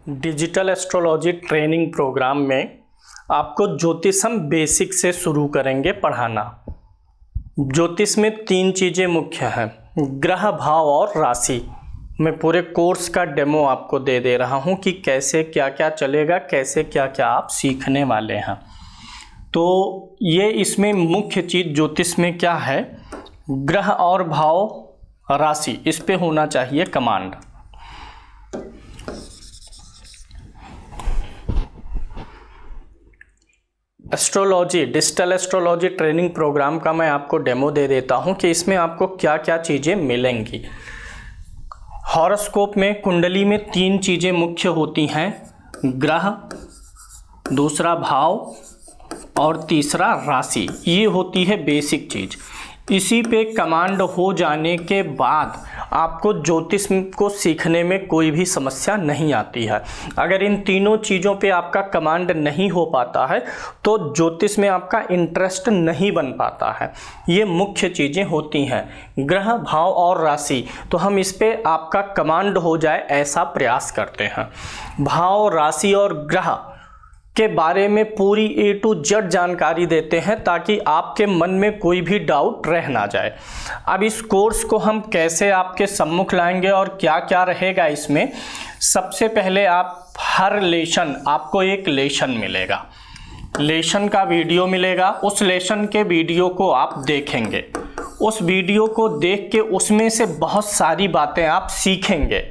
Digital astrology training programme में आपको ज्योतिष हम बेसिक से शुरू करेंगे पढ़ाना। ज्योतिष में 3 चीज़ें मुख्य हैं, ग्रह, भाव और राशि। मैं पूरे कोर्स का डेमो आपको दे रहा हूं कि कैसे क्या क्या चलेगा, कैसे क्या क्या आप सीखने वाले हैं। तो ये इसमें मुख्य चीज़ ज्योतिष में क्या है, ग्रह और भाव, राशि, इस पे होना चाहिए command. Astrology, digital astrology training programme का मैं आपको डेमो दे देता हूं कि इसमें आपको क्या क्या चीज़ें मिलेंगी। हॉरोस्कोप में, कुंडली में 3 चीज़ें मुख्य होती हैं, ग्रह, दूसरा भाव और तीसरा राशि। ये होती है बेसिक चीज़। इसी पे कमांड हो जाने के बाद आपको ज्योतिष को सीखने में कोई भी समस्या नहीं आती है। अगर इन तीनों चीज़ों पे आपका कमांड नहीं हो पाता है तो ज्योतिष में आपका इंटरेस्ट नहीं बन पाता है। ये मुख्य चीज़ें होती हैं, ग्रह, भाव और राशि। तो हम इस पे आपका कमांड हो जाए ऐसा प्रयास करते हैं। भाव, राशि और ग्रह के बारे में पूरी A to Z जानकारी देते हैं ताकि आपके मन में कोई भी डाउट रह ना जाए। अब इस कोर्स को हम कैसे आपके सम्मुख लाएंगे और क्या क्या रहेगा इसमें। सबसे पहले आप हर लेसन, आपको एक लेसन मिलेगा, लेसन का वीडियो मिलेगा। उस लेसन के वीडियो को आप देखेंगे, उस वीडियो को देख के उसमें से बहुत सारी बातें आप सीखेंगे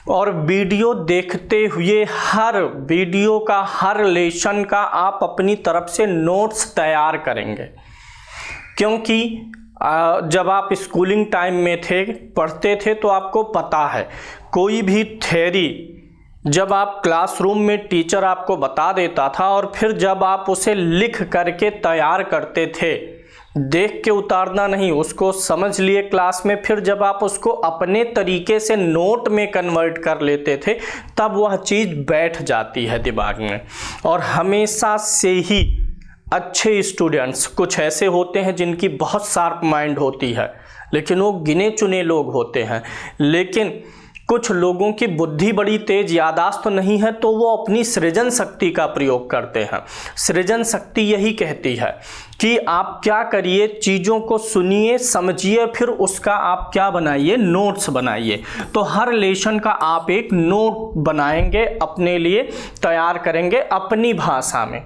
और वीडियो देखते हुए हर वीडियो का, हर लेसन का आप अपनी तरफ से नोट्स तैयार करेंगे। क्योंकि जब आप स्कूलिंग टाइम में थे, पढ़ते थे, तो आपको पता है कोई भी थ्योरी जब आप क्लासरूम में टीचर आपको बता देता था और फिर जब आप उसे लिख करके तैयार करते थे, देख के उतारना नहीं, उसको समझ लिए क्लास में, फिर जब आप उसको अपने तरीके से नोट में कन्वर्ट कर लेते थे तब वह चीज़ बैठ जाती है दिमाग में। और हमेशा से ही अच्छे स्टूडेंट्स कुछ ऐसे होते हैं जिनकी बहुत शार्प माइंड होती है, लेकिन वो गिने चुने लोग होते हैं। लेकिन कुछ लोगों की बुद्धि बड़ी तेज, याददाश्त तो नहीं है, तो वो अपनी सृजन शक्ति का प्रयोग करते हैं। सृजन शक्ति यही कहती है कि आप क्या करिए, चीज़ों को सुनिए, समझिए, फिर उसका आप क्या बनाइए, नोट्स बनाइए। तो हर लेसन का आप एक नोट बनाएंगे, अपने लिए तैयार करेंगे अपनी भाषा में।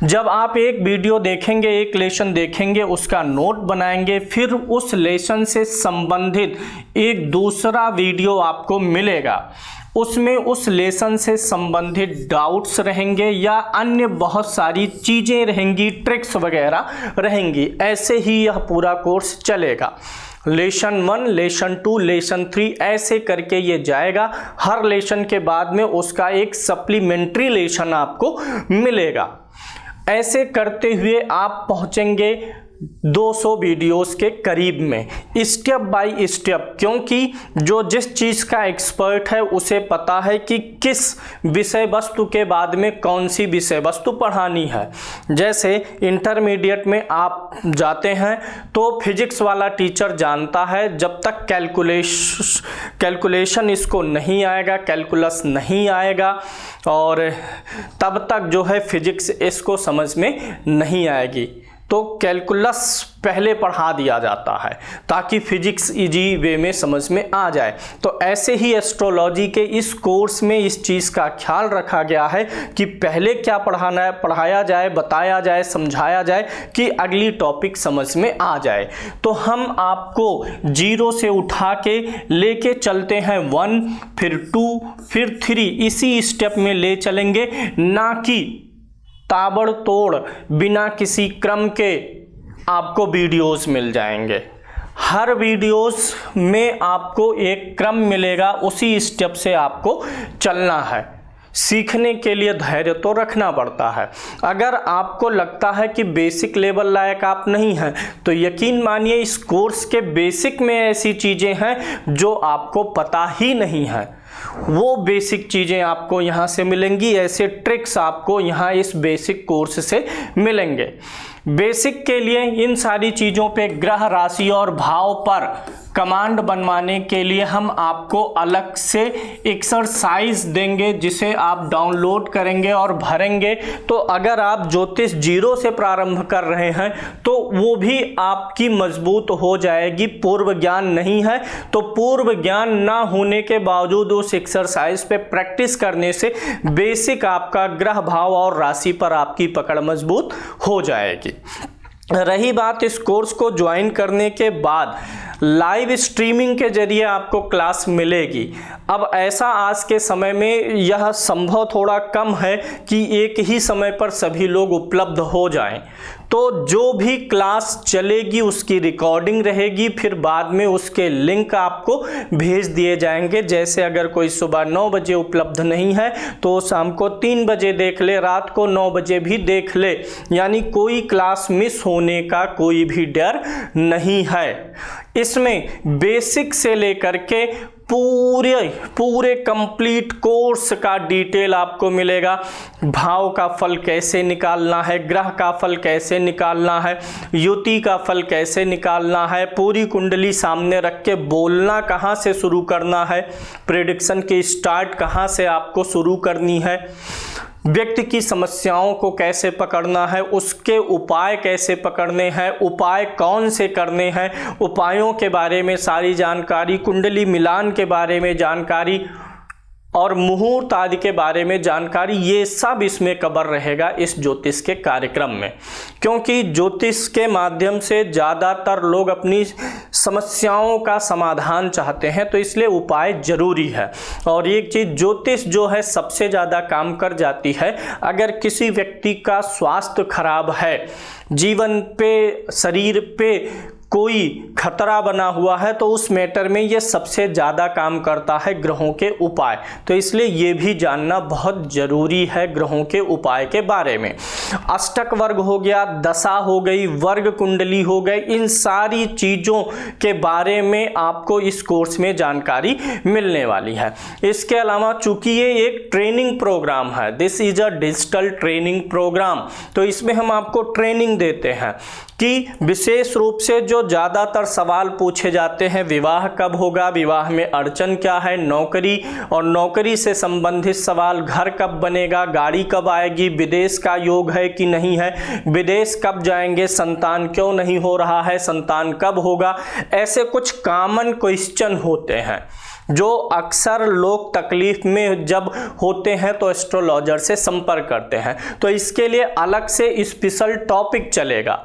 जब आप एक वीडियो देखेंगे, एक लेसन देखेंगे, उसका नोट बनाएंगे, फिर उस लेसन से संबंधित एक दूसरा वीडियो आपको मिलेगा। उसमें उस लेसन से संबंधित डाउट्स रहेंगे या अन्य बहुत सारी चीज़ें रहेंगी, ट्रिक्स वगैरह रहेंगी। ऐसे ही यह पूरा कोर्स चलेगा। लेसन 1, लेसन 2, लेसन 3 ऐसे करके ये जाएगा। हर लेसन के बाद में उसका एक सप्लीमेंट्री लेसन आपको मिलेगा। ऐसे करते हुए आप पहुंचेंगे 200 वीडियोस के करीब में, स्टेप बाय स्टेप। क्योंकि जो जिस चीज़ का एक्सपर्ट है उसे पता है कि किस विषय वस्तु के बाद में कौन सी विषय वस्तु पढ़ानी है। जैसे इंटरमीडिएट में आप जाते हैं तो फिजिक्स वाला टीचर जानता है जब तक कैलकुलेशन इसको नहीं आएगा, कैलकुलस नहीं आएगा, और तब तक जो है फिजिक्स इसको समझ में नहीं आएगी। तो कैलकुलस पहले पढ़ा दिया जाता है ताकि फिजिक्स इजी वे में समझ में आ जाए। तो ऐसे ही एस्ट्रोलॉजी के इस कोर्स में इस चीज़ का ख्याल रखा गया है कि पहले क्या पढ़ाना है, पढ़ाया जाए, बताया जाए, समझाया जाए कि अगली टॉपिक समझ में आ जाए। तो हम आपको 0 से उठा के लेके चलते हैं 1, फिर 2, फिर 3, इसी स्टेप में ले चलेंगे, ना कि ताबड़तोड़ बिना किसी क्रम के आपको वीडियोस मिल जाएंगे। हर वीडियोस में आपको एक क्रम मिलेगा, उसी स्टेप से आपको चलना है। सीखने के लिए धैर्य तो रखना पड़ता है। अगर आपको लगता है कि बेसिक लेवल लायक आप नहीं हैं तो यकीन मानिए इस कोर्स के बेसिक में ऐसी चीज़ें हैं जो आपको पता ही नहीं है। वो बेसिक चीज़ें आपको यहाँ से मिलेंगी, ऐसे ट्रिक्स आपको यहाँ इस बेसिक कोर्स से मिलेंगे। बेसिक के लिए इन सारी चीज़ों पे, ग्रह, राशि और भाव पर कमांड बनवाने के लिए हम आपको अलग से एक्सरसाइज देंगे जिसे आप डाउनलोड करेंगे और भरेंगे। तो अगर आप ज्योतिष 0 से प्रारंभ कर रहे हैं तो वो भी आपकी मजबूत हो जाएगी। पूर्व ज्ञान नहीं है तो पूर्व ज्ञान ना होने के बावजूद उस एक्सरसाइज पे प्रैक्टिस करने से बेसिक आपका ग्रह भाव और राशि पर आपकी पकड़ मजबूत हो जाएगी। रही बात इस कोर्स को ज्वाइन करने के बाद लाइव स्ट्रीमिंग के जरिए आपको क्लास मिलेगी। अब ऐसा आज के समय में यह संभव थोड़ा कम है कि एक ही समय पर सभी लोग उपलब्ध हो जाएं, तो जो भी क्लास चलेगी उसकी रिकॉर्डिंग रहेगी, फिर बाद में उसके लिंक आपको भेज दिए जाएंगे। जैसे अगर कोई सुबह 9 बजे उपलब्ध नहीं है तो शाम को 3 बजे देख ले, रात को 9 बजे भी देख ले, यानी कोई क्लास मिस होने का कोई भी डर नहीं है। इसमें बेसिक से लेकर के पूरे कंप्लीट कोर्स का डिटेल आपको मिलेगा। भाव का फल कैसे निकालना है, ग्रह का फल कैसे निकालना है, युति का फल कैसे निकालना है, पूरी कुंडली सामने रख के बोलना कहाँ से शुरू करना है, प्रेडिक्शन की स्टार्ट कहाँ से आपको शुरू करनी है, व्यक्ति की समस्याओं को कैसे पकड़ना है, उसके उपाय कैसे पकड़ने हैं, उपाय कौन से करने हैं, उपायों के बारे में सारी जानकारी, कुंडली मिलान के बारे में जानकारी और मुहूर्त आदि के बारे में जानकारी, ये सब इसमें कवर रहेगा इस ज्योतिष के कार्यक्रम में। क्योंकि ज्योतिष के माध्यम से ज़्यादातर लोग अपनी समस्याओं का समाधान चाहते हैं, तो इसलिए उपाय जरूरी है। और एक चीज़ ज्योतिष जो है सबसे ज़्यादा काम कर जाती है। अगर किसी व्यक्ति का स्वास्थ्य खराब है, जीवन पे, शरीर पे कोई खतरा बना हुआ है, तो उस मैटर में ये सबसे ज़्यादा काम करता है ग्रहों के उपाय। तो इसलिए ये भी जानना बहुत ज़रूरी है ग्रहों के उपाय के बारे में। अष्टक वर्ग हो गया, दशा हो गई, वर्ग कुंडली हो गई, इन सारी चीज़ों के बारे में आपको इस कोर्स में जानकारी मिलने वाली है। इसके अलावा चूंकि ये एक ट्रेनिंग प्रोग्राम है, this is a digital training programme, तो इसमें हम आपको ट्रेनिंग देते हैं कि विशेष रूप से जो ज़्यादातर सवाल पूछे जाते हैं, विवाह कब होगा, विवाह में अड़चन क्या है, नौकरी और नौकरी से संबंधित सवाल, घर कब बनेगा, गाड़ी कब आएगी, विदेश का योग है कि नहीं है, विदेश कब जाएंगे, संतान क्यों नहीं हो रहा है, संतान कब होगा, ऐसे कुछ कॉमन क्वेश्चन होते हैं जो अक्सर लोग तकलीफ में जब होते हैं तो एस्ट्रोलॉजर से संपर्क करते हैं। तो इसके लिए अलग से स्पेशल टॉपिक चलेगा।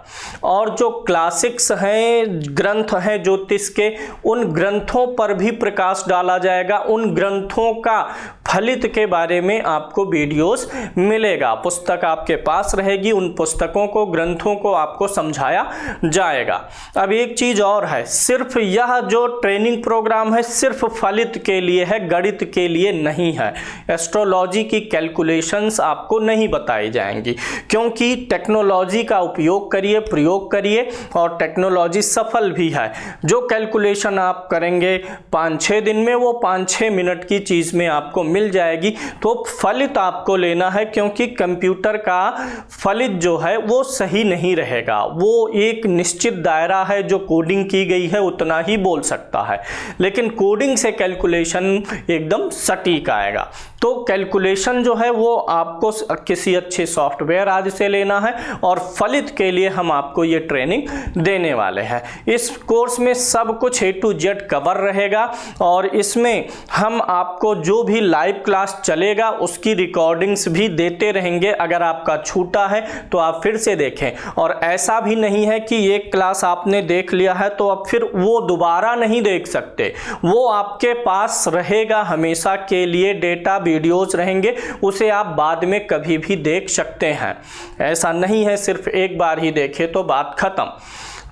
और जो क्लासिक्स हैं, ग्रंथ हैं ज्योतिष के, उन ग्रंथों पर भी प्रकाश डाला जाएगा। उन ग्रंथों का फलित के बारे में आपको वीडियोस मिलेगा, पुस्तक आपके पास रहेगी, उन पुस्तकों को, ग्रंथों को आपको समझाया जाएगा। अब एक चीज और है, सिर्फ यह जो ट्रेनिंग प्रोग्राम है सिर्फ फलित के लिए है, गणित के लिए नहीं है। एस्ट्रोलॉजी की कैलकुलेशंस आपको नहीं बताई जाएंगी, क्योंकि टेक्नोलॉजी का उपयोग करिए, प्रयोग करिए, और टेक्नोलॉजी सफल भी है। जो कैलकुलेशन आप करेंगे 5-6 दिन में, वो 5-6 मिनट की चीज में आपको मिल जाएगी। तो फलित आपको लेना है, क्योंकि कंप्यूटर का फलित जो है वो सही नहीं रहेगा। वो एक निश्चित दायरा है, जो कोडिंग की गई है उतना ही बोल सकता है, लेकिन कोडिंग से कैलकुलेशन एकदम सटीक आएगा। तो कैलकुलेशन जो है वो आपको किसी अच्छे सॉफ्टवेयर आदि से लेना है, और फलित के लिए हम आपको ये ट्रेनिंग देने वाले हैं। इस कोर्स में सब कुछ A to Z कवर रहेगा, और इसमें हम आपको जो भी लाइव क्लास चलेगा उसकी रिकॉर्डिंग्स भी देते रहेंगे। अगर आपका छूटा है तो आप फिर से देखें, और ऐसा भी नहीं है कि एक क्लास आपने देख लिया है तो अब फिर वो दोबारा नहीं देख सकते, वो आपके पास रहेगा हमेशा के लिए, डेटा वीडियोस रहेंगे, उसे आप बाद में कभी भी देख सकते हैं। ऐसा नहीं है सिर्फ एक बार ही देखे तो बात खत्म,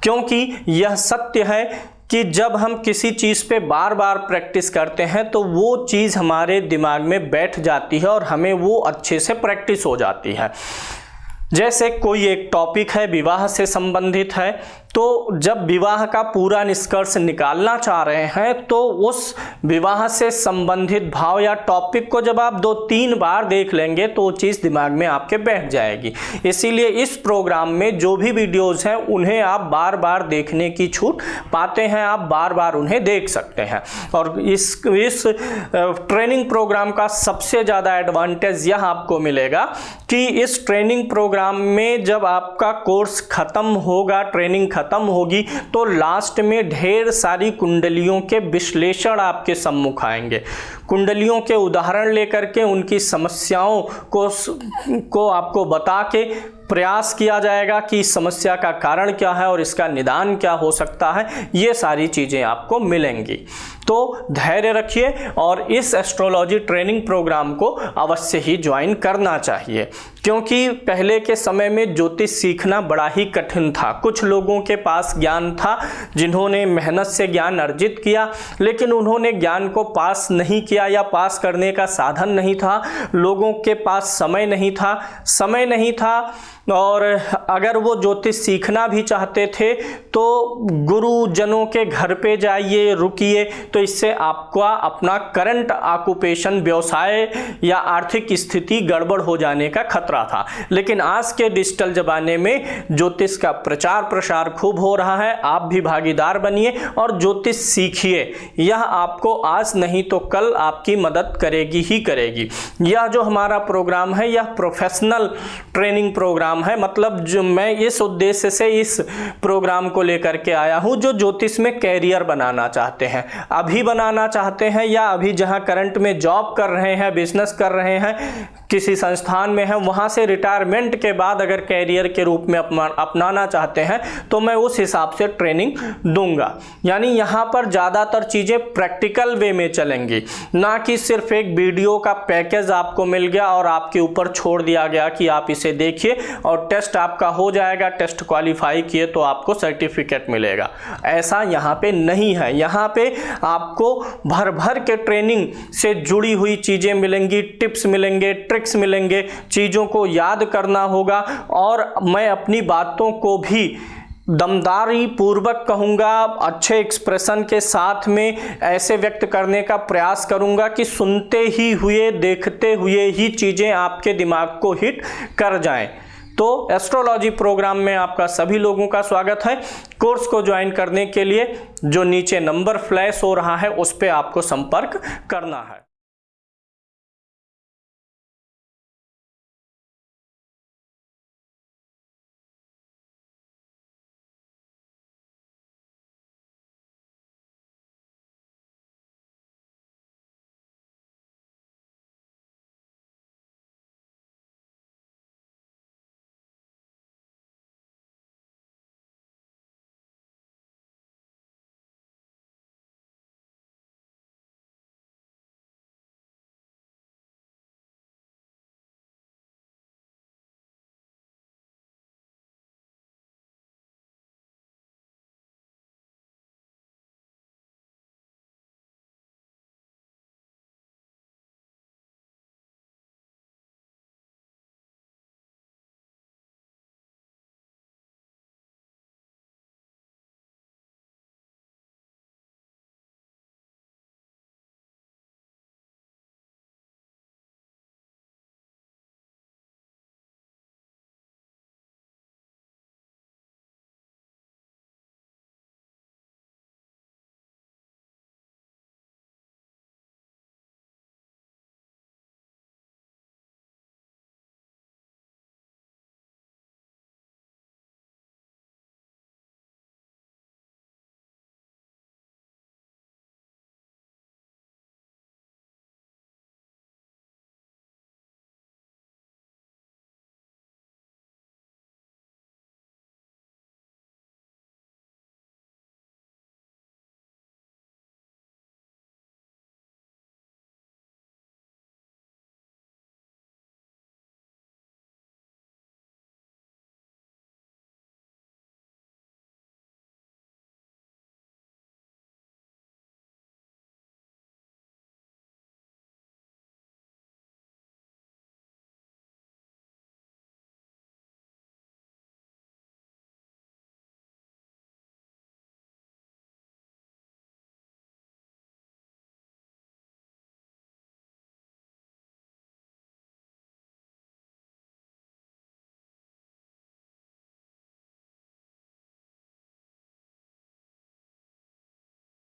क्योंकि यह सत्य है कि जब हम किसी चीज़ पे बार बार प्रैक्टिस करते हैं तो वो चीज़ हमारे दिमाग में बैठ जाती है और हमें वो अच्छे से प्रैक्टिस हो जाती है। जैसे कोई एक टॉपिक है, विवाह से संबंधित है, तो जब विवाह का पूरा निष्कर्ष निकालना चाह रहे हैं तो उस विवाह से संबंधित भाव या टॉपिक को जब आप 2-3 बार देख लेंगे तो वो चीज़ दिमाग में आपके बैठ जाएगी। इसीलिए इस प्रोग्राम में जो भी वीडियोस हैं उन्हें आप बार बार देखने की छूट पाते हैं, आप बार बार उन्हें देख सकते हैं। और इस ट्रेनिंग प्रोग्राम का सबसे ज़्यादा एडवांटेज यह आपको मिलेगा कि इस ट्रेनिंग प्रोग्राम में जब आपका कोर्स खत्म होगा, ट्रेनिंग खत्म होगी, तो लास्ट में ढेर सारी कुंडलियों के विश्लेषण आपके सम्मुख आएंगे। कुंडलियों के उदाहरण लेकर के उनकी समस्याओं को आपको बता के प्रयास किया जाएगा कि इस समस्या का कारण क्या है और इसका निदान क्या हो सकता है। ये सारी चीज़ें आपको मिलेंगी। तो धैर्य रखिए और इस एस्ट्रोलॉजी ट्रेनिंग प्रोग्राम को अवश्य ही ज्वाइन करना चाहिए, क्योंकि पहले के समय में ज्योतिष सीखना बड़ा ही कठिन था। कुछ लोगों के पास ज्ञान था जिन्होंने मेहनत से ज्ञान अर्जित किया, लेकिन उन्होंने ज्ञान को पास नहीं किया या पास करने का साधन नहीं था। लोगों के पास समय नहीं था और अगर वो ज्योतिष सीखना भी चाहते थे तो गुरुजनों के घर पे जाइए, रुकिए, तो इससे आपका अपना करंट ऑक्यूपेशन, व्यवसाय या आर्थिक स्थिति गड़बड़ हो जाने का खतरा था। लेकिन आज के डिजिटल ज़माने में ज्योतिष का प्रचार प्रसार खूब हो रहा है। आप भी भागीदार बनिए और ज्योतिष सीखिए। यह आपको आज नहीं तो कल आपकी मदद करेगी ही करेगी। यह जो हमारा प्रोग्राम है यह प्रोफेशनल ट्रेनिंग प्रोग्राम है। मतलब जो मैं इस उद्देश्य से इस प्रोग्राम को लेकर के आया हूं, जो ज्योतिष में कैरियर बनाना चाहते हैं, अभी बनाना चाहते हैं या अभी जहां करंट में जॉब कर रहे हैं, बिजनेस कर रहे हैं, किसी संस्थान में है, वहां से रिटायरमेंट के बाद अगर कैरियर के रूप में अपनाना चाहते हैं तो मैं उस हिसाब से ट्रेनिंग दूंगा। यानी यहाँ पर ज़्यादातर चीज़ें प्रैक्टिकल वे में चलेंगी, ना कि सिर्फ एक वीडियो का पैकेज आपको मिल गया और आपके ऊपर छोड़ दिया गया कि आप इसे देखिए और टेस्ट आपका हो जाएगा, टेस्ट क्वालिफाई किए तो आपको सर्टिफिकेट मिलेगा। ऐसा यहाँ पे नहीं है। यहाँ पे आपको भर भर के ट्रेनिंग से जुड़ी हुई चीज़ें मिलेंगी, टिप्स मिलेंगे, ट्रिक्स मिलेंगे, चीज़ों को याद करना होगा। और मैं अपनी बातों को भी दमदारी पूर्वक कहूँगा, अच्छे एक्सप्रेशन के साथ में ऐसे व्यक्त करने का प्रयास करूँगा कि सुनते ही हुए, देखते हुए ही चीज़ें आपके दिमाग को हिट कर जाएं। तो एस्ट्रोलॉजी प्रोग्राम में आपका सभी लोगों का स्वागत है। कोर्स को ज्वाइन करने के लिए जो नीचे नंबर फ्लैश हो रहा है उस पर आपको संपर्क करना है।